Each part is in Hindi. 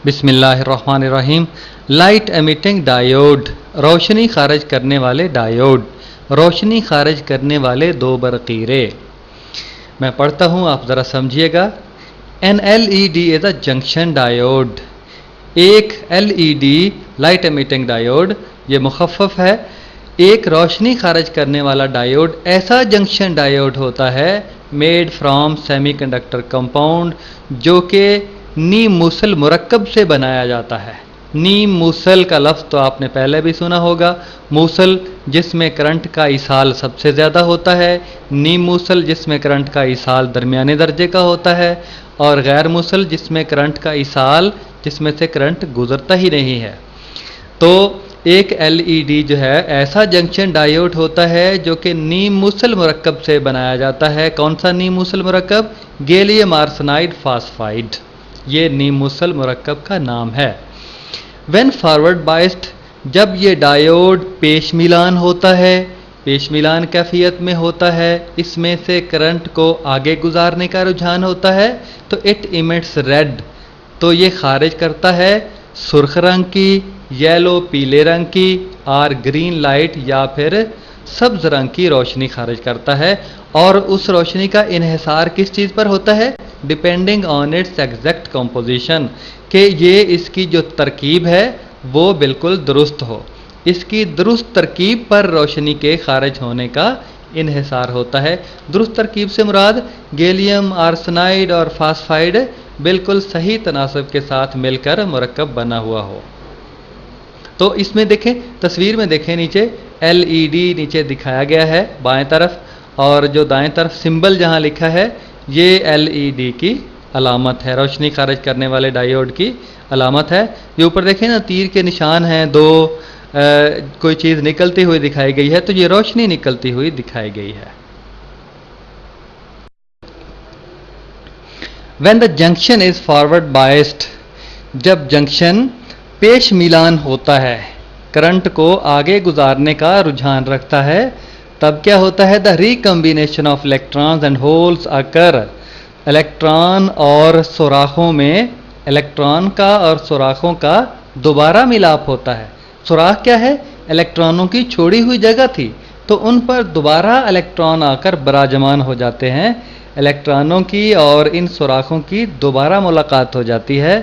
बिस्मिल्लाहिर्रहमानिर्रहीम। लाइट एमिटिंग डायोड, रोशनी खारिज करने वाले डायोड, रोशनी खारिज करने वाले दो बरक़ीरे। मैं पढ़ता हूँ, आप ज़रा समझिएगा। An LED is a junction diode. एक LED लाइट एमिटिंग डायोड, ये मुखफ़फ़ है। एक रोशनी खारिज करने वाला डायोड ऐसा जंक्शन डायोड होता है मेड फ्रॉम सेमीकंडक्टर कंपाउंड, जो कि नीम मूसल मुरक्कब से बनाया जाता है। नीम मूसल का लफ्ज़ तो आपने पहले भी सुना होगा। मूसल जिसमें करंट का इसाल सबसे ज़्यादा होता है, नीम मूसल जिसमें करंट का इसाल दरमियाने दर्जे का होता है, और गैर मूसल जिसमें करंट का इसाल, जिसमें से करंट गुजरता ही नहीं है। तो एक LED जो है ऐसा जंक्शन डायोड होता है जो कि नीम मूसल मुरक्कब से बनाया जाता है। कौन सा नीम मूसल मुरक्कब? गैलियम आर्सेनाइड फास्फाइड, ये नीम मूसल मुरक्कब का नाम है। व्हेन फॉरवर्ड बायस्ड, जब ये डायोड पेश मिलान होता है, पेश मिलान कैफियत में होता है, इसमें से करंट को आगे गुजारने का रुझान होता है, तो इट इमिट्स रेड, तो ये खारिज करता है सुर्ख रंग की, येलो पीले रंग की, और ग्रीन लाइट या फिर सब्ज रंग की रोशनी खारिज करता है। और उस रोशनी का इन्हिसार किस चीज़ पर होता है? Depending on it's exact composition, कि ये इसकी जो तरकीब है वो बिल्कुल दुरुस्त हो। इसकी दुरुस्त तरकीब पर रोशनी के खारिज होने का इन्हिसार होता है। दुरुस्त तरकीब से मुराद गैलियम आर्सेनाइड और फास्फाइड बिल्कुल सही तनासब के साथ मिलकर मुरक्कब बना हुआ हो। तो इसमें देखें, तस्वीर में देखें, नीचे LED नीचे दिखाया गया है बाएं तरफ, और जो दाएं तरफ सिंबल जहां लिखा है ये LED की अलामत है, रोशनी खारिज करने वाले डायोड की अलामत है। ये ऊपर देखें ना, तीर के निशान हैं, दो कोई चीज़ निकलती हुई दिखाई गई है, तो ये रोशनी निकलती हुई दिखाई गई है। When the junction is forward biased, जब जंक्शन पेश मिलान होता है, करंट को आगे गुजारने का रुझान रखता है, तब क्या होता है? The recombination of electrons and holes occur, electron और सुराखों में, इलेक्ट्रॉन का और सुराखों का दोबारा मिलाप होता है। सुराख क्या है? इलेक्ट्रॉनों की छोड़ी हुई जगह थी, तो उन पर दोबारा इलेक्ट्रॉन आकर बराजमान हो जाते हैं। इलेक्ट्रॉनों की और इन सुराखों की दोबारा मुलाकात हो जाती है,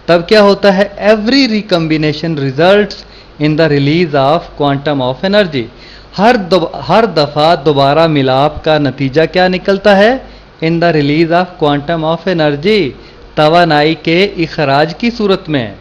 तब क्या होता है? Every recombination results in the release of quantum of energy. हर दफ़ा दोबारा मिलाप का नतीजा क्या निकलता है? In the release of quantum of energy, तवानाई के इखराज की सूरत में।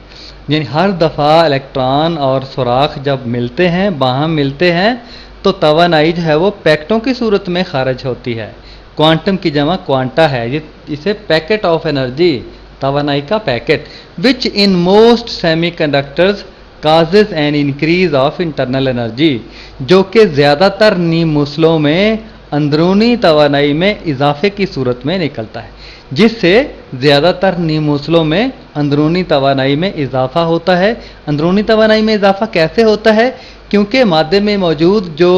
यानी हर दफ़ा इलेक्ट्रॉन और सुराख जब मिलते हैं, बाहम मिलते हैं, तो तवानाई जो है वो पैकेटों की सूरत में खारिज होती है। क्वांटम की जमा क्वांटा है, इसे पैकेट ऑफ एनर्जी, तवानाई का packet, which in most semiconductors causes an increase of internal energy, जो कि ज़्यादातर नीम मूसलों में अंदरूनी तवानाई में इजाफे की सूरत में निकलता है। जिससे ज़्यादातर नीम मूसलों में अंदरूनी तवानाई में इजाफा होता है। अंदरूनी तवानाई में इजाफा कैसे होता है? क्योंकि मादे में मौजूद जो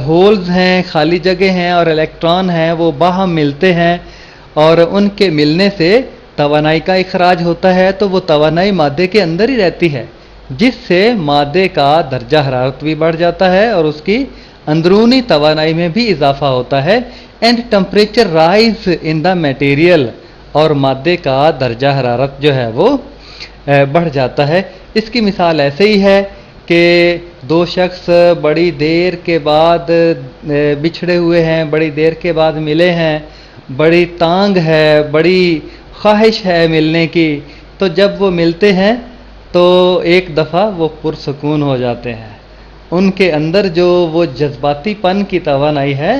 होल्स हैं, खाली जगह हैं और इलेक्ट्रॉन हैं, वो बाहम मिलते हैं, और उनके मिलने से तवानाई का इखराज होता है, तो वो तवानाई मादे के अंदर ही रहती है, जिससे मादे का दर्जा हरारत भी बढ़ जाता है और उसकी अंदरूनी तवानाई में भी इजाफा होता है। And temperature rise in the material, और मादे का दर्जा हरारत जो है वो बढ़ जाता है। इसकी मिसाल ऐसे ही है कि दो शख्स बड़ी देर के बाद बिछड़े हुए हैं, बड़ी देर के बाद मिले हैं, बड़ी तांग है, बड़ी ख्वाहिश है मिलने की, तो जब वो मिलते हैं तो एक दफ़ा वो पुरसकून हो जाते हैं। उनके अंदर जो वो जज्बातीपन की तवानाई है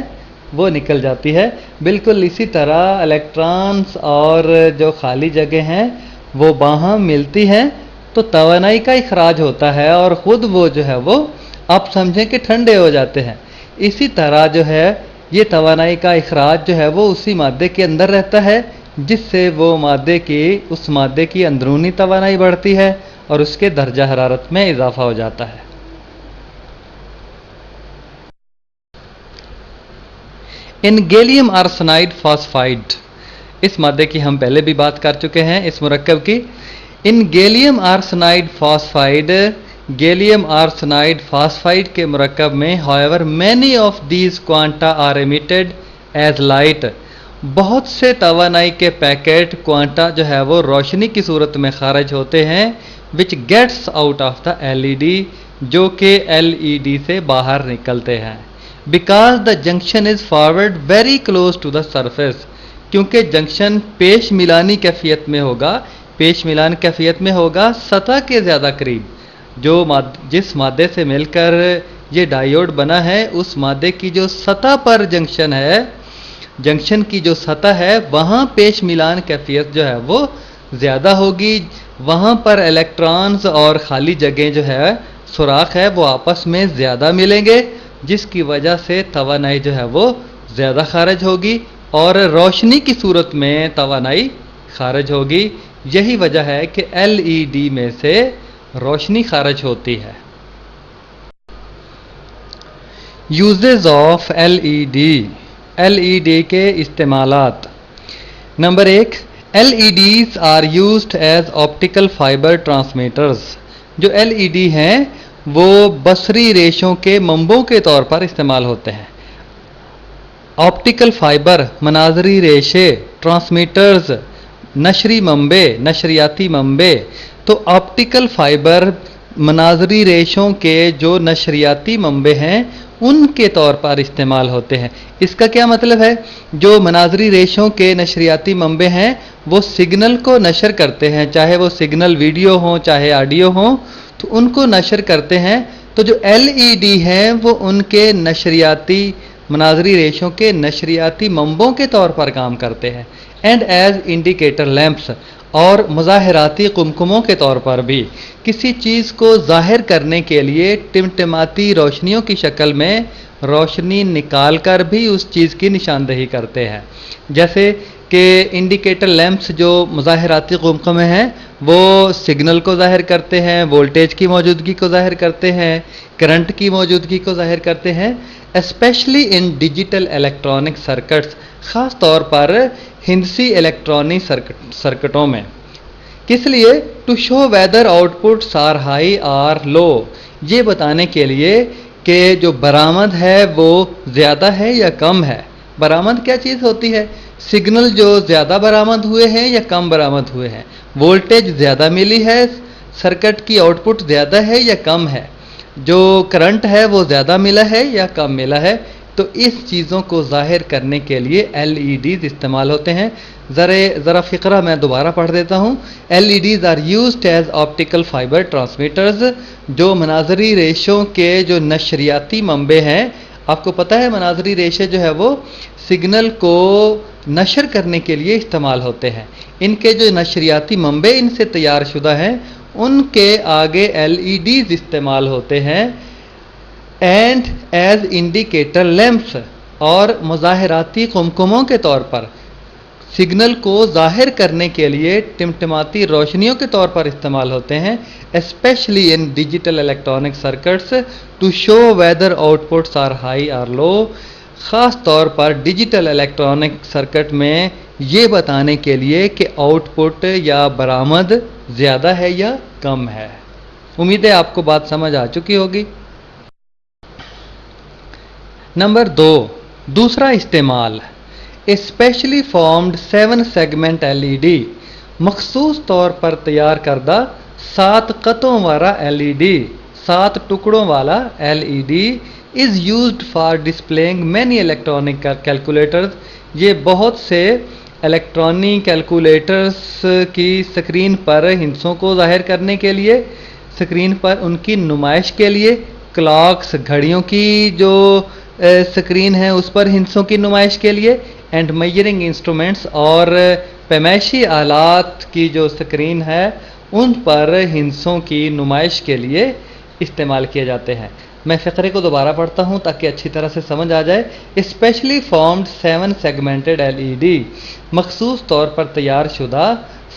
वो निकल जाती है। बिल्कुल इसी तरह इलेक्ट्रॉन्स और जो खाली जगह हैं वो बाहम मिलती हैं, तो तवानाई का इखराज होता है, और ख़ुद वो जो है वो आप समझें कि ठंडे हो जाते हैं। इसी तरह जो है ये तवानाई का इखराज जो है वो उसी मादे के अंदर रहता है, जिससे वो उस मादे की अंदरूनी तवानाई बढ़ती है और उसके दर्जा हरारत में इजाफा हो जाता है। इन गैलियम आर्सेनाइड फास्फाइड, इस मादे की हम पहले भी बात कर चुके हैं, इस मुरक्कब की। इन गैलियम आर्सेनाइड फॉस्फाइड के मुरक्कब में however many of these quanta are emitted as light, बहुत से तवानाई के पैकेट क्वांटा जो है वो रोशनी की सूरत में खारिज होते हैं, which gets out of the LED, जो कि एलईडी से बाहर निकलते हैं। Because the junction is forward very close to the surface, क्योंकि जंक्शन पेश मिलानी कैफियत में होगा, पेश मिलान कैफियत में होगा सतह के ज़्यादा करीब। जिस मादे से मिलकर ये डायोड बना है उस मादे की जो सतह पर जंक्शन है, जंक्शन की जो सतह है वहाँ पेश मिलान कैफियत जो है वो ज़्यादा होगी, वहाँ पर इलेक्ट्रॉन्स और खाली जगह जो है सुराख है वो आपस में ज़्यादा मिलेंगे, जिसकी वजह से तवानाई जो है वो ज़्यादा खारिज होगी और रोशनी की सूरत में तवानाई खारिज होगी। यही वजह है कि एलईडी में से रोशनी खारिज होती है। यूजेस ऑफ एलईडी, एलईडी के इस्तेमालात। Number 1, LEDs are used as optical fibre transmitters. जो एलईडी हैं वो बसरी रेशों के मंबों के तौर पर इस्तेमाल होते हैं। ऑप्टिकल फाइबर मनाजरी रेशे, ट्रांसमीटर्स नशरी मंबे, नशरियाती मंबे। तो ऑप्टिकल फाइबर मनाजरी रेशों के जो नशरियाती मंबे हैं उनके तौर पर इस्तेमाल होते हैं। इसका क्या मतलब है? जो मनाजरी रेशों के नशरियाती मंबे हैं वो सिग्नल को नशर करते हैं, चाहे वो सिग्नल वीडियो हो चाहे ऑडियो हो, तो उनको नशर करते हैं। तो जो एलईडी हैं वो उनके नशरियाती मनाजरी रेशों के नशरियाती मंबों के तौर पर काम करते हैं। एंड एज इंडिकेटर लैंप्स, और मुज़ाहिराती कुमकुमों के तौर पर भी किसी चीज़ को ज़ाहिर करने के लिए टिमटिमाती रोशनियों की शक्ल में रोशनी निकाल कर भी उस चीज़ की निशानदही करते हैं। जैसे कि इंडिकेटर लैंप्स जो मुज़ाहिराती कुमकुमे हैं वो सिग्नल को ज़ाहिर करते हैं, वोल्टेज की मौजूदगी को ज़ाहिर करते हैं, करंट की मौजूदगी को ज़ाहिर करते हैं, specially in digital electronic circuits, ख़ास तौर पर हिंदसी इलेक्ट्रॉनिक सर्किटों में। किस लिए? To show whether outputs are high or low, ये बताने के लिए कि जो बरामद है वो ज़्यादा है या कम है। बरामद क्या चीज़ होती है? सिग्नल जो ज़्यादा बरामद हुए हैं या कम बरामद हुए हैं, वोल्टेज ज़्यादा मिली है, सर्किट की आउटपुट ज़्यादा है या कम है, जो करंट है वो ज़्यादा मिला है या कम मिला है। तो इस चीज़ों को ज़ाहिर करने के लिए एलईडीज़ इस्तेमाल होते हैं। ज़रा फ़िक्रा मैं दोबारा पढ़ देता हूँ। LEDs are used as optical fibre transmitters, जो मनाजरी रेशों के जो नशरियाती मंबे हैं, आपको पता है मनाजरी रेशे जो है वो सिग्नल को नशर करने के लिए इस्तेमाल होते हैं। इनके जो नशरियाती मंबे इनसे तैयार शुदा हैं उनके आगे एलईडीज़ इस्तेमाल होते हैं। एंड एज इंडिकेटर लैंप्स, और मुज़ाहिराती कुमकुमों के तौर पर सिग्नल को ज़ाहिर करने के लिए टिमटिमाती रोशनियों के तौर पर इस्तेमाल होते हैं, specially in digital electronic circuits to show whether outputs are high or low. ख़ास तौर पर डिजिटल इलेक्ट्रॉनिक सर्किट में ये बताने के लिए कि आउटपुट या बरामद ज़्यादा है या कम है। उम्मीद है आपको बात समझ आ चुकी होगी। नंबर 2, दूसरा इस्तेमाल, स्पेशली फॉर्म्ड 7 सेगमेंट एलईडी, मखसूस तौर पर तैयार करदा 7 कतों वाला एलईडी, 7 टुकड़ों वाला LED is used for displaying many electronic calculators. ये बहुत से इलेक्ट्रॉनिक कैलकुलेटर्स की स्क्रीन पर हिंसों को ज़ाहिर करने के लिए, स्क्रीन पर उनकी नुमाइश के लिए, क्लॉक्स घड़ियों की जो स्क्रीन है उस पर हिंसों की नुमाइश के लिए, एंड मेजरिंग इंस्ट्रूमेंट्स, और पैमाइशी आलात की जो स्क्रीन है उन पर हिंसों की नुमाइश के लिए इस्तेमाल किए जाते हैं। मैं फ़िक्रे को दोबारा पढ़ता हूँ ताकि अच्छी तरह से समझ आ जाए। स्पेशली फॉर्म्ड 7 सेगमेंटेड एलईडी, मखसूस तौर पर तैयार शुदा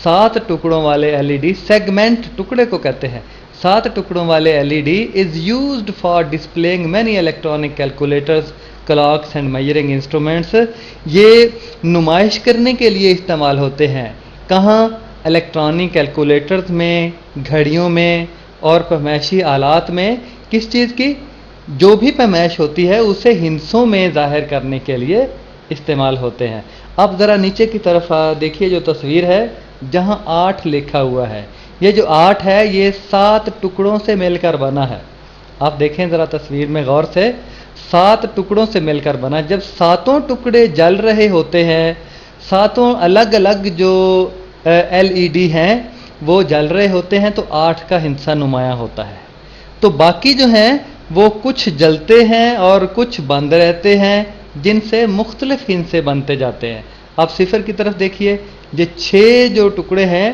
7 टुकड़ों वाले एलईडी, सेगमेंट टुकड़े को कहते हैं, 7 टुकड़ों वाले LED is used for displaying many electronic calculators, clocks and measuring instruments. ये नुमाइश करने के लिए इस्तेमाल होते हैं। कहाँ? इलेक्ट्रॉनिक कैलकुलेटर्स में, घड़ियों में और पैमाइशी आलात में किस चीज़ की, जो भी पैमाइश होती है उसे हिंसों में ज़ाहिर करने के लिए इस्तेमाल होते हैं। अब ज़रा नीचे की तरफ देखिए, जो तस्वीर है जहाँ 8 लिखा हुआ है, ये जो 8 है ये 7 टुकड़ों से मिलकर बना है। आप देखें ज़रा तस्वीर में गौर से, 7 टुकड़ों से मिलकर बना। जब सातों टुकड़े जल रहे होते हैं, सातों अलग अलग जो LED हैं वो जल रहे होते हैं, तो 8 का हिस्सा नुमाया होता है। तो बाकी जो हैं वो कुछ जलते हैं और कुछ बंद रहते हैं, जिनसे मुख्तलिफ हिस्से बनते जाते हैं। आप सिफर की तरफ देखिए, ये 6 जो टुकड़े हैं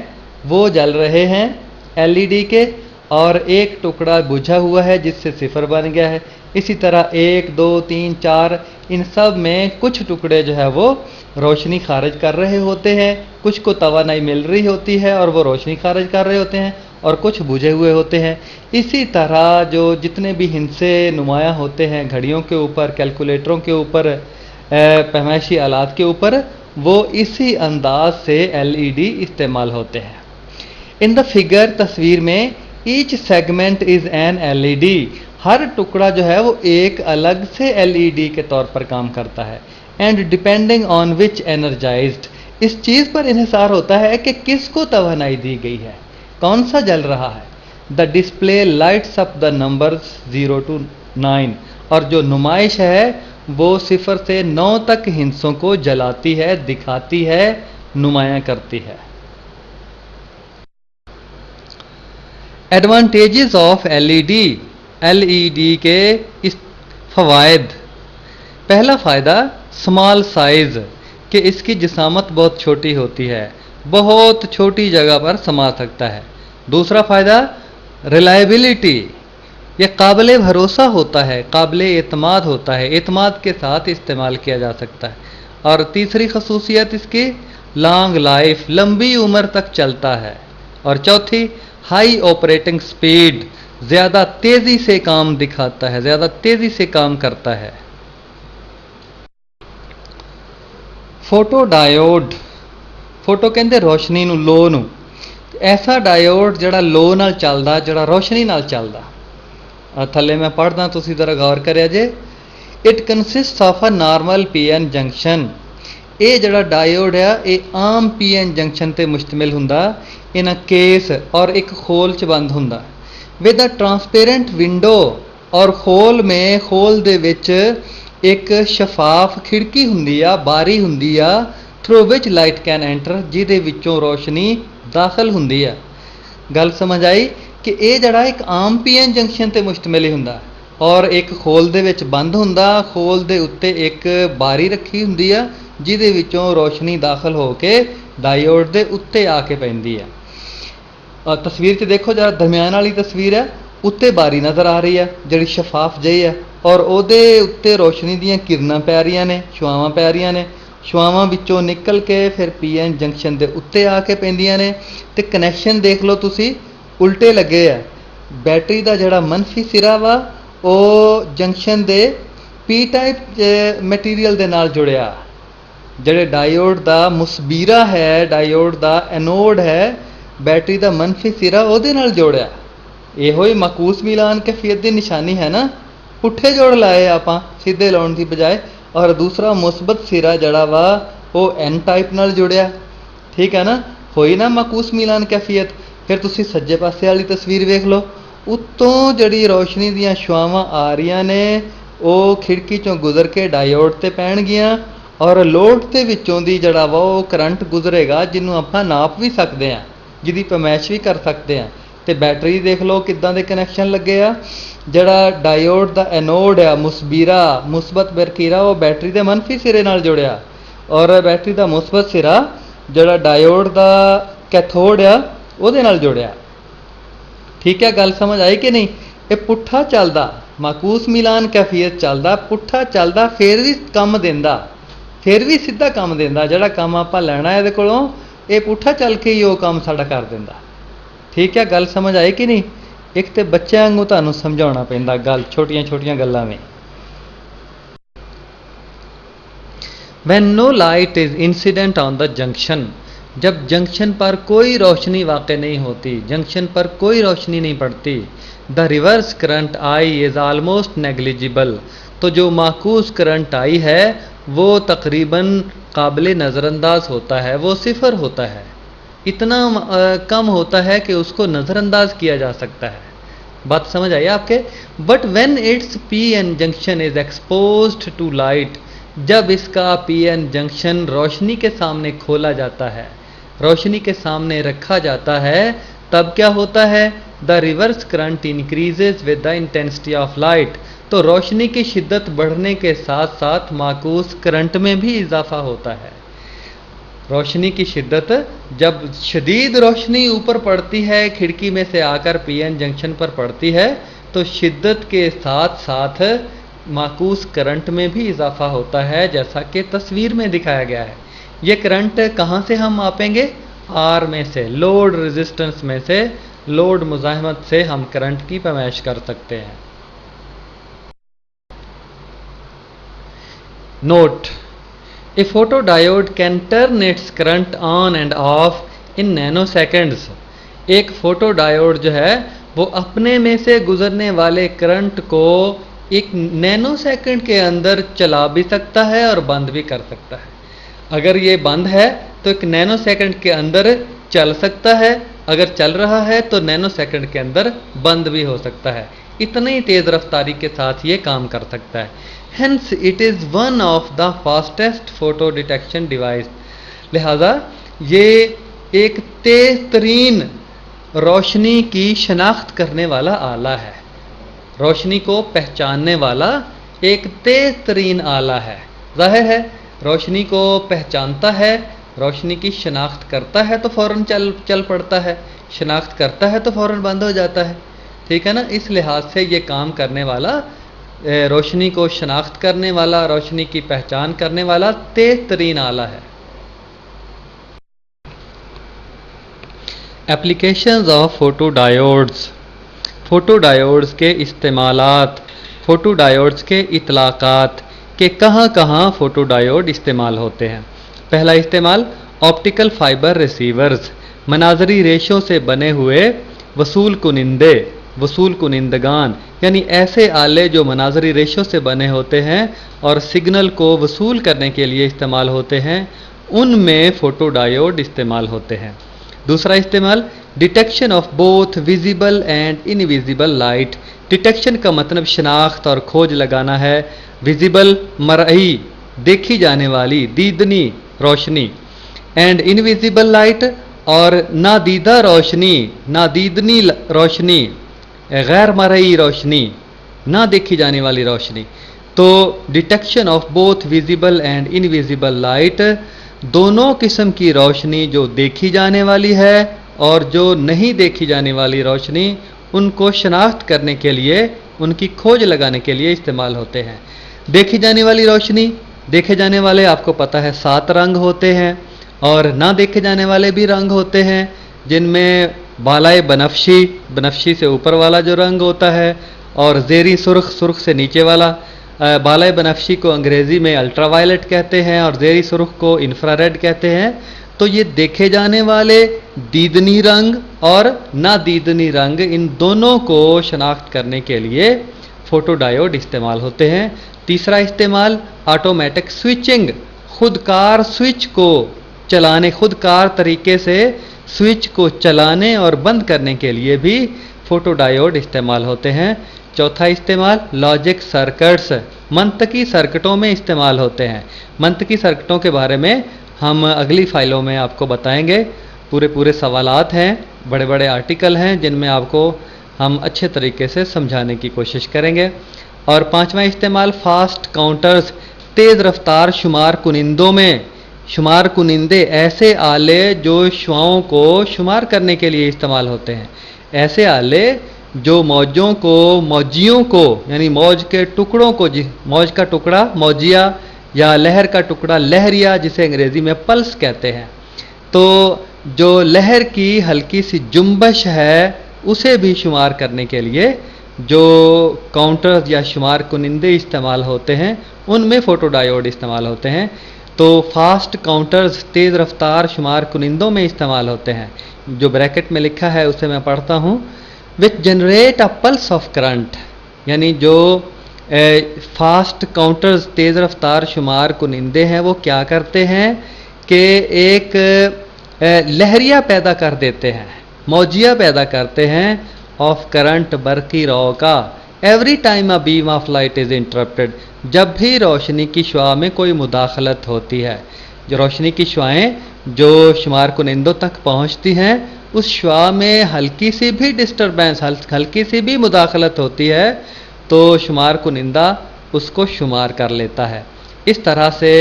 वो जल रहे हैं LED के, और एक टुकड़ा बुझा हुआ है जिससे सिफर बन गया है। इसी तरह 1 2 3 4 इन सब में कुछ टुकड़े जो है वो रोशनी खारिज कर रहे होते हैं, कुछ को तवानाई मिल रही होती है और वो रोशनी खारिज कर रहे होते हैं, और कुछ बुझे हुए होते हैं। इसी तरह जो जितने भी हिस्से नुमाया होते हैं घड़ियों के ऊपर, कैलकुलेटरों के ऊपर, पैमाइशी आलात के ऊपर, वो इसी अंदाज से LED इस्तेमाल होते हैं। इन द फिगर, तस्वीर में, each segment is an LED, हर टुकड़ा जो है वो एक अलग से LED के तौर पर काम करता है। And depending on which energised, इस चीज़ पर इन्हिसार होता है कि किसको तवानाई दी गई है, कौन सा जल रहा है। The display lights up the numbers 0 to 9, और जो नुमाइश है वो 0 से 9 तक हिस्सों को जलाती है, दिखाती है, नुमाया करती है। एडवांटेजेस ऑफ LED के इस फ़वाइद। पहला फ़ायदा स्मॉल साइज़, कि इसकी जिसामत बहुत छोटी होती है, बहुत छोटी जगह पर समा सकता है। दूसरा फ़ायदा रिलायबिलिटी, यह काबिल भरोसा होता है, काबिल एतमाद होता है, एतमाद के साथ इस्तेमाल किया जा सकता है। और तीसरी खसूसियत इसकी लॉन्ग लाइफ, लंबी उम्र तक चलता है। और चौथी हाई ऑपरेटिंग स्पीड, ज़्यादा तेज़ी से काम दिखाता है, ज़्यादा तेज़ी से काम करता है। फोटो डायोड, फोटो कहते रोशनी नूं, लो नूं, ऐसा डायोड जड़ा लो नाल चलदा, जड़ा रोशनी नाल चलदा। थल्ले मैं पढ़दा, तुसीं जरा गौर करिया जे। It consist of a normal PN junction, ये जड़ा डायोड है ये आम PN जंक्शन ते मुश्तमिल हुंदा, इन केस और एक खोल च बंद हुंदा, विद अ ट्रांसपेरेंट विंडो, और खोल में, खोल दे विच एक शफाफ खिड़की हुंदी आ, बारी हुंदी आ, through which light can enter, जिहदे विचों रोशनी दाखिल हुंदी आ। गल समझ आई कि ये जड़ा एक आम PN जंक्शन ते मुश्तमिल ही हुंदा, और एक खोल दे विच बंद हुंदा, खोल दे उत्ते एक बारी रखी हुंदी आ, जिहदे विचों रोशनी दाखिल होके डायोड दे उत्ते आके पैंदी है। तस्वीर च देखो जरा, दरम्यान वाली तस्वीर है, उत्ते बारी नज़र आ रही है जिहड़ी शफाफ जही है, और ਉਹਦੇ उत्ते रोशनी दीयां किरणां पै रहीआं ने, छुआवां पै रहीआं ने, छुआवां विचों निकल के फिर PN जंक्शन दे उत्ते आके पैंदियां ने। ते कनैक्शन देख लो तुसी, उल्टे लगे है। बैटरी का जिहड़ा मनफी सिरा वा ਉਹ जंक्शन दे P टाइप मटीरियल दे नाल जुड़िया, ਜਿਹੜੇ डायोड का मुसबीरा है, डायोड का एनोड है, बैटरी का मनफी सिरा ਉਹਦੇ ਨਾਲ जोड़िया। ਇਹੋ ही माकूस मिलान कैफियत की निशानी है ना, पुठे जोड़ लाए आपां सीधे लाउण की बजाय, और दूसरा मुस्बत सिरा जड़ा वा वो N टाइप नाल जुड़िया। ठीक है ना, होई ना माकूस मिलान कैफियत। फिर तुसी सज्जे पासे वाली तस्वीर वेख लो, उत्तों जड़ी रोशनी दीयां छुआवां आ रही ने वो खिड़की चों गुजर के डायोड ते पैणगियां, और लोड ते विचों दी जड़ा वा वो करंट गुजरेगा, जिन्हों आपां नाप भी सकते हैं, जिहदी पैमाइश भी कर सकते हैं। तो बैटरी देख लो किदां दे कनैक्शन लगे आ, जड़ा डायोड का एनोड है मुसबीरा, मुस्बत बरकीरा, वो बैटरी के मनफी सिरे नाल जुड़िया, और बैटरी का मुस्बत सिरा जड़ा डायोड का कैथोड आ ਉਹਦੇ ਨਾਲ जुड़िया। ठीक है, गल समझ आई कि नहीं। ये पुट्ठा चलदा, माकूस मिलान कैफियत चलदा, पुट्ठा चलदा, फिर भी काम देंदा, फिर भी सीधा काम देंदा। जिहड़ा काम आपां लैणा इहदे कोलों, ये पुट्ठा चल के ही वो काम साडा कर देंदा। ठीक है, गल समझ आई कि नहीं। एक तो बच्चों वांगू तुहानूं समझाउणा पैंदा गल, छोटियां छोटियां गल्लां में। When no light is incident on the junction, जब जंक्शन पर कोई रोशनी वाक़ नहीं होती, जंक्शन पर कोई रोशनी नहीं पड़ती। The reverse current I is almost negligible, तो जो माकूस करंट आई है वो तकरीबन काबिल नज़रअंदाज होता है, वो सिफर होता है, इतना कम होता है कि उसको नज़रअंदाज किया जा सकता है। बात समझ आई आपके? But when it's P N junction is exposed to light, जब इसका पी एन जंक्शन रोशनी के सामने खोला जाता है, रोशनी के सामने रखा जाता है, तब क्या होता है? The reverse current increases with the intensity of light, तो रोशनी की शिद्दत बढ़ने के साथ साथ माकूस करंट में भी इजाफा होता है। रोशनी की शिद्दत, जब शदीद रोशनी ऊपर पड़ती है, खिड़की में से आकर पीएन जंक्शन पर पड़ती है, तो शिद्दत के साथ साथ माकूस करंट में भी इजाफा होता है, जैसा कि तस्वीर में दिखाया गया है। ये करंट कहाँ से हम मापेंगे? आर में से, लोड रेजिस्टेंस में से, लोड मुज़ाहमत से हम करंट की पैमाइश कर सकते हैं। Note: A photodiode can turn its current on and off in nanoseconds. एक फोटोडायोड जो है वो अपने में से गुजरने वाले करंट को एक नैनो सेकंड के अंदर चला भी सकता है और बंद भी कर सकता है। अगर ये बंद है तो एक नैनो सेकंड के अंदर चल सकता है, अगर चल रहा है तो नैनो सेकंड के अंदर बंद भी हो सकता है। इतनी तेज़ रफ्तारी के साथ ये काम कर सकता है। Hence it is one of the fastest photo detection device. लिहाजा ये एक तेज तरीन रोशनी की शनाख्त करने वाला आला है, रोशनी को पहचानने वाला एक तेज तरीन आला है। जाहिर है रोशनी को पहचानता है, रोशनी की शनाख्त करता है तो फ़ौरन चल पड़ता है, शनाख्त करता है तो फ़ौरन बंद हो जाता है। ठीक है ना? इस लिहाज से ये काम करने वाला, रोशनी को शनाख्त करने वाला, रोशनी की पहचान करने वाला तेज तरीन आला है। Applications of photodiodes. फोटोडायोड्स के इस्तेमालात, फोटोडायोड्स के इतलाक़ात के कहाँ कहाँ फोटोडायोड इस्तेमाल होते हैं। पहला इस्तेमाल ऑप्टिकल फाइबर रिसीवर्स, मनाजरी रेशों से बने हुए वसूल कुनिंदे, वसूल कुनिंदगान, यानी ऐसे आले जो मनाजरी रेशों से बने होते हैं और सिग्नल को वसूल करने के लिए इस्तेमाल होते हैं, उनमें फोटोडायोड इस्तेमाल होते हैं। दूसरा इस्तेमाल detection of both visible and invisible light. Detection का मतलब शनाख्त और खोज लगाना है। विजिबल मरई, देखी जाने वाली, दीदनी रोशनी, एंड इनविजिबल लाइट, और नादीदा रोशनी, नादीदनी रोशनी, गैर मरई रोशनी, ना देखी जाने वाली रोशनी। तो detection of both visible and invisible light, दोनों किस्म की रोशनी, जो देखी जाने वाली है और जो नहीं देखी जाने वाली रोशनी, उनको शनाख्त करने के लिए, उनकी खोज लगाने के लिए इस्तेमाल होते हैं। देखी जाने वाली रोशनी, देखे जाने वाले आपको पता है 7 रंग होते हैं, और ना देखे जाने वाले भी रंग होते हैं, जिनमें बालाए बनफशी, बनफशी से ऊपर वाला जो रंग होता है, और ज़ेरी सुर्ख, सुर्ख से नीचे वाला। बालाए बनफशी को अंग्रेज़ी में अल्ट्रावायलेट कहते हैं और ज़ेरी सुर्ख को इंफ्रारेड कहते हैं। तो ये देखे जाने वाले दीदनी रंग और ना दीदनी रंग, इन दोनों को शनाख्त करने के लिए फोटोडायोड इस्तेमाल होते हैं। तीसरा इस्तेमाल ऑटोमेटिक स्विचिंग, खुदकार स्विच को चलाने, खुदकार तरीके से स्विच को चलाने और बंद करने के लिए भी फोटोडायोड इस्तेमाल होते हैं। चौथा इस्तेमाल लॉजिक सर्किट्स, मंतकी सर्किटों में इस्तेमाल होते हैं। मंतकी सर्किटों के बारे में हम अगली फाइलों में आपको बताएंगे। पूरे सवालात हैं, बड़े बड़े आर्टिकल हैं, जिनमें आपको हम अच्छे तरीके से समझाने की कोशिश करेंगे। और पांचवा इस्तेमाल फास्ट काउंटर्स, तेज़ रफ्तार शुमार कुनिंदों में, शुमार कुनिंदे ऐसे आले जो शुआओं को शुमार करने के लिए इस्तेमाल होते हैं। ऐसे आले जो मौजों को, मौजियों को, यानी मौज के टुकड़ों को, मौज का टुकड़ा मौजिया, या लहर का टुकड़ा लहरिया, जिसे अंग्रेज़ी में पल्स कहते हैं। तो जो लहर की हल्की सी जुम्बश है, उसे भी शुमार करने के लिए जो काउंटर्स या शुमार कुनिंदे इस्तेमाल होते हैं, उनमें फोटोडायोड इस्तेमाल होते हैं। तो फास्ट काउंटर्स तेज़ रफ्तार शुमार कुनिंदों में इस्तेमाल होते हैं। जो ब्रैकेट में लिखा है उसे मैं पढ़ता हूँ। Which generate a pulse of current, यानी जो फास्ट काउंटर्स तेज़ रफ्तार शुमार कुनिंदे हैं वो क्या करते हैं कि एक लहरिया पैदा कर देते हैं, मौजिया पैदा करते हैं ऑफ करंट बरकी रौ का every time a beam of light is interrupted, जब भी रोशनी की शुआ में कोई मुदाखलत होती है। जो रोशनी की शुआएँ जो शुमार कुनिंदों तक पहुँचती हैं उस शुआ में हल्की सी भी डिस्टर्बेंस, हल्की सी भी मुदाखलत होती है तो शुमार कुनिंदा उसको शुमार कर लेता है। इस तरह से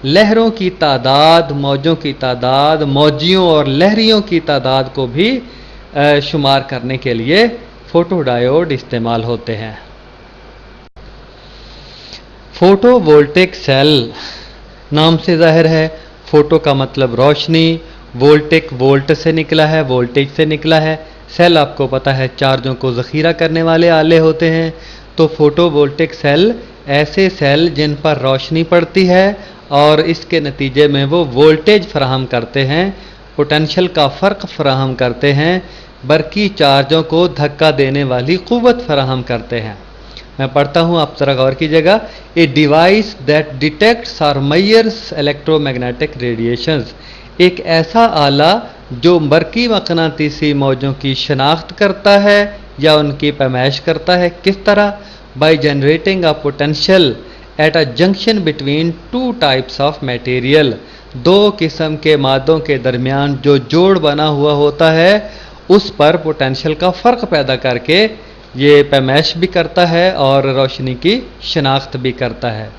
लहरों की तादाद, मौजों की तादाद, मौजियों और लहरियों की तादाद को भी शुमार करने के लिए फोटो डायोड इस्तेमाल होते हैं। फोटोवोल्टिक सेल नाम से जाहिर है, फोटो का मतलब रोशनी, वोल्टिक वोल्ट से निकला है, वोल्टेज से निकला है। सेल आपको पता है चार्जों को ज़ख़ीरा करने वाले आले होते हैं। तो फोटोवोल्टिक सेल ऐसे सेल जिन पर रोशनी पड़ती है और इसके नतीजे में वो वोल्टेज फराहम करते हैं, पोटेंशियल का फ़र्क फराहम करते हैं, बरकी चार्जों को धक्का देने वाली क़ुव्वत फराहम करते हैं। मैं पढ़ता हूँ, आप ज़रा गौर कीजिएगा। ए डिवाइस दैट डिटेक्ट्स और मेजर्स इलेक्ट्रोमैग्नेटिक रेडिएशंस, एक ऐसा आला जो बरकी मक़नातीसी मौजों की शनाख्त करता है या उनकी पैमाइश करता है। किस तरह? By generating a potential at a junction between two types of material, दो किस्म के मादों के दरमियान जो जोड़ बना हुआ होता है उस पर पोटेंशियल का फ़र्क पैदा करके ये पैमाइश भी करता है और रोशनी की शनाख्त भी करता है।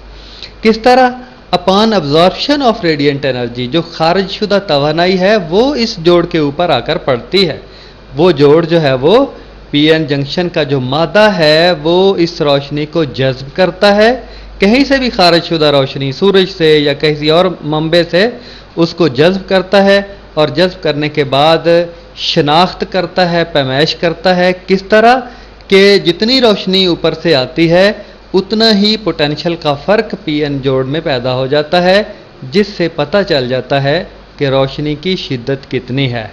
किस तरह? Upon absorption of radiant energy, जो खारिज शुदा तवानाई है वो इस जोड़ के ऊपर आकर पड़ती है। वो जोड़ जो है वो पीएन जंक्शन का जो मादा है वो इस रोशनी को जज्ब करता है, कहीं से भी खारिज शुदा रोशनी, सूरज से या किसी और मंबे से उसको जज्ब करता है और जज्ब करने के बाद शनाख्त करता है, पैमाइश करता है। किस तरह कि जितनी रोशनी ऊपर से आती है उतना ही पोटेंशियल का फ़र्क पीएन जोड़ में पैदा हो जाता है, जिससे पता चल जाता है कि रोशनी की शिद्दत कितनी है।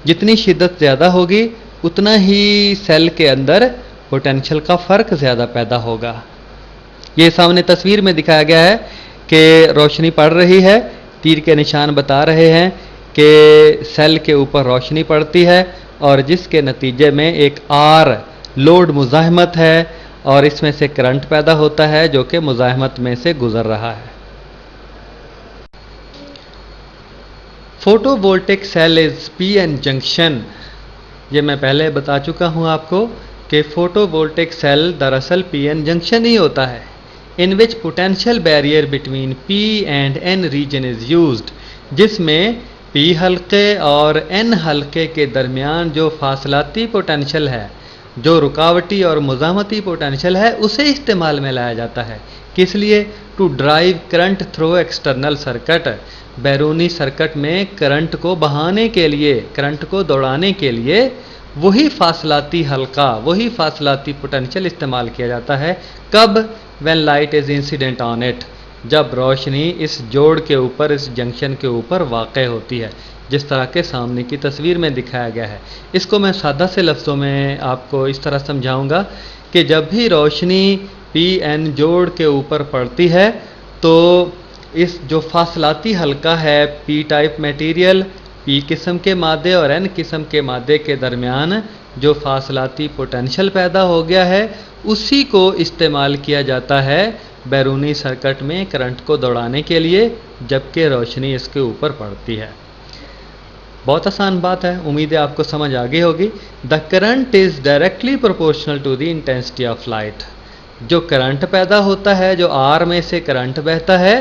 जितनी शिद्दत ज़्यादा होगी उतना ही सेल के अंदर पोटेंशियल का फ़र्क ज़्यादा पैदा होगा। ये सामने तस्वीर में दिखाया गया है कि रोशनी पड़ रही है, तीर के निशान बता रहे हैं कि सेल के ऊपर रोशनी पड़ती है और जिसके नतीजे में एक आर लोड मुज़ाहमत है और इसमें से करंट पैदा होता है जो कि मुज़ाहमत में से गुज़र रहा है। Photovoltaic cell is PN junction. ये मैं पहले बता चुका हूँ आपको कि फोटोवोल्टिक सेल दरअसल पीएन जंक्शन ही होता है, in which potential barrier between P and N region is used, जिसमें पी हल्के और एन हल्के के दरमियान जो फासलाती पोटेंशियल है, जो रुकावटी और मुज़ाहमती पोटेंशियल है, उसे इस्तेमाल में लाया जाता है। किस लिए? To drive current through external circuit, बैरूनी सर्किट में करंट को बहाने के लिए, करंट को दौड़ाने के लिए वही फासलाती हल्का, वही फासलाती पोटेंशियल इस्तेमाल किया जाता है। कब? When light is incident on it, जब रोशनी इस जोड़ के ऊपर, इस जंक्शन के ऊपर वाक़ होती है, जिस तरह के सामने की तस्वीर में दिखाया गया है। इसको मैं सादा से लफ्ज़ों में आपको इस तरह समझाऊंगा कि जब भी रोशनी पी एन जोड़ के ऊपर पड़ती है तो इस जो फासलाती हल्का है, पी टाइप मटेरियल, पी किस्म के मादे और एन किस्म के मादे के दरमियान जो फासलाती पोटेंशियल पैदा हो गया है, उसी को इस्तेमाल किया जाता है बैरूनी सर्किट में करंट को दौड़ाने के लिए, जबकि रोशनी इसके ऊपर पड़ती है। बहुत आसान बात है, उम्मीद है आपको समझ आ गई होगी। The current is directly proportional to the intensity of light. जो करंट पैदा होता है, जो आर में से करंट बहता है,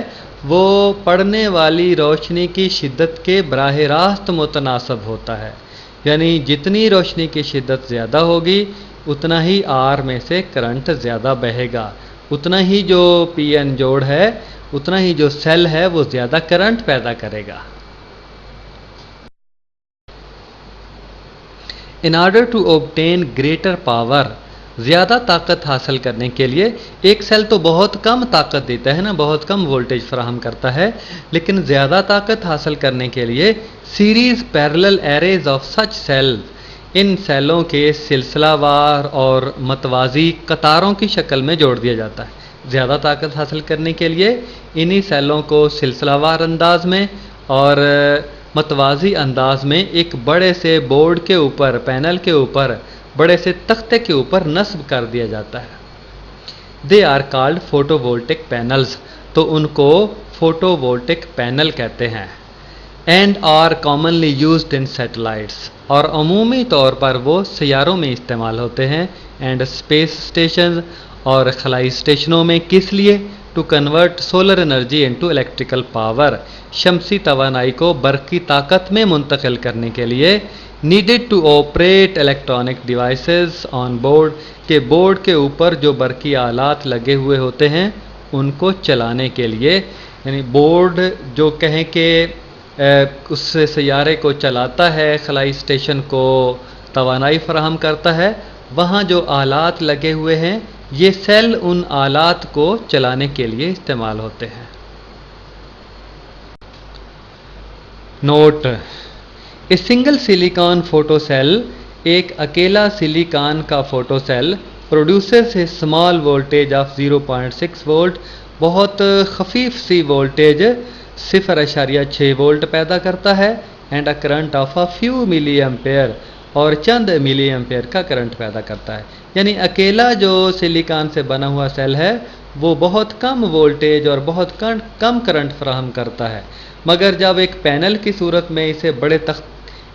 वो पड़ने वाली रोशनी की शिद्दत के बराह रास्त मुतनासब होता है। यानी जितनी रोशनी की शिद्दत ज़्यादा होगी उतना ही आर में से करंट ज़्यादा बहेगा, उतना ही जो पी एन जोड़ है, उतना ही जो सेल है वो ज़्यादा करंट पैदा करेगा। In order to obtain greater power, ज़्यादा ताकत हासिल करने के लिए एक सेल तो बहुत कम ताकत देता है ना, बहुत कम वोल्टेज फराहम करता है, लेकिन ज़्यादा ताकत हासिल करने के लिए series parallel arrays of such cell, इन सेलों के सिलसिलावार और मतवाज़ी कतारों की शक्ल में जोड़ दिया जाता है। ज़्यादा ताकत हासिल करने के लिए इन्हीं सेलों को सिलसिलावार अंदाज में और मतवाज़ी अंदाज में एक बड़े से बोर्ड के ऊपर, पैनल के ऊपर, बड़े से तख्ते के ऊपर नस्ब कर दिया जाता है। They are called photovoltaic panels, तो उनको फोटोवोल्टिक पैनल कहते हैं। And are commonly used in satellites, और अमूमी तौर पर वो सैयारों में इस्तेमाल होते हैं। एंड स्पेस स्टेशन, और खलाई स्टेशनों में। किस लिए? To convert solar energy into electrical power, शमसी तवानाई को बर्क़ी ताकत में मुंतकिल करने के लिए। Needed to operate electronic devices on board, के बोर्ड के ऊपर जो बर्क़ी आलात लगे हुए होते हैं उनको चलाने के लिए। यानी बोर्ड जो कहें कि उस सैयारे को चलाता है, खलाई स्टेशन को तवानाई फराहम करता है, वहाँ जो आलात लगे हुए हैं ये सेल उन आलात को चलाने के लिए इस्तेमाल होते हैं। Note: a single silicon photo cell, एक अकेला सिलिकॉन का photo cell, produces a small voltage of 0.6 volt, बहुत खफीफ सी वोल्टेज 0.6 वोल्ट पैदा करता है। And a current of a few milliampere, और चंद मिली एम्पेयर का करंट पैदा करता है। यानी अकेला जो सिलिकॉन से बना हुआ सेल है वो बहुत कम वोल्टेज और बहुत कम करंट फराहम करता है। मगर जब एक पैनल की सूरत में इसे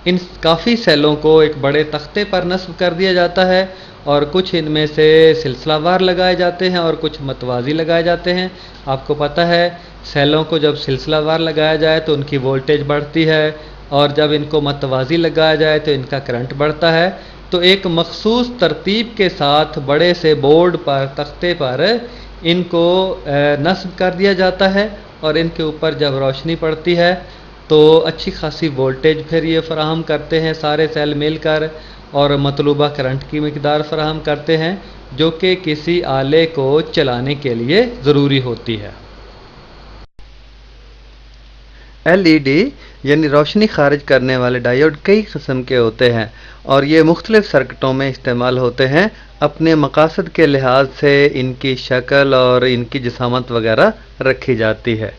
इन काफ़ी सेलों को एक बड़े तख्ते पर नस्ब कर दिया जाता है, और कुछ इनमें से सिलसिलावार लगाए जाते हैं और कुछ मतवाज़ी लगाए जाते हैं। आपको पता है सेलों को जब सिलसिलावार लगाया जाए तो उनकी वोल्टेज बढ़ती है, और जब इनको मतवाज़ी लगाया जाए तो इनका करंट बढ़ता है। तो एक मखसूस तरतीब के साथ बड़े से बोर्ड पर, तख्ते पर इनको नस्ब कर दिया जाता है, और इनके ऊपर जब रोशनी पड़ती है तो अच्छी खासी वोल्टेज फिर ये फ़राहम करते हैं सारे सेल मिलकर, और मतलूबा करंट की मिकदार फ़राहम करते हैं जो कि किसी आले को चलाने के लिए ज़रूरी होती है। LED यानी रोशनी खारिज करने वाले डायोड कई किस्म के होते हैं, और ये मुख्तलिफ सर्किटों में इस्तेमाल होते हैं। अपने मकासद के लिहाज से इनकी शक्ल और इनकी जिसामत वगैरह रखी जाती है।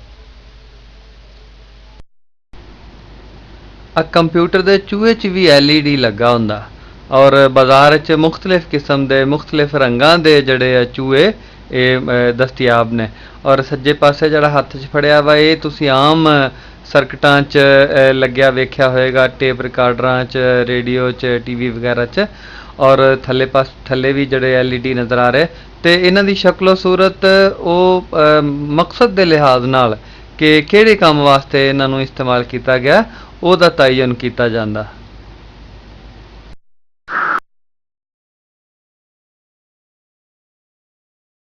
कंप्यूटर दे चूहे च भी LED लगा हुंदा, और बाजार च मुख्तलिफ किस्म दे मुख्तलिफ रंगां दे जड़े चूहे दस्तियाब ने। और सज्जे पासे जड़ा हत्थ च फड़िया वा ये तुसी आम सर्किटां च लग्या वेख्या होएगा, टेप रिकार्डरां च, रेडियो च, TV वगैरह च, और थल्ले भी जड़े LED नज़र आ रहे। तो इन्हां दी शक्लो सूरत वो मकसद दे लिहाज नाल कि किहड़े काम वास्ते इन्हां नूं इस्तेमाल किया गया ਉਹਦਾ तयन किया जाता।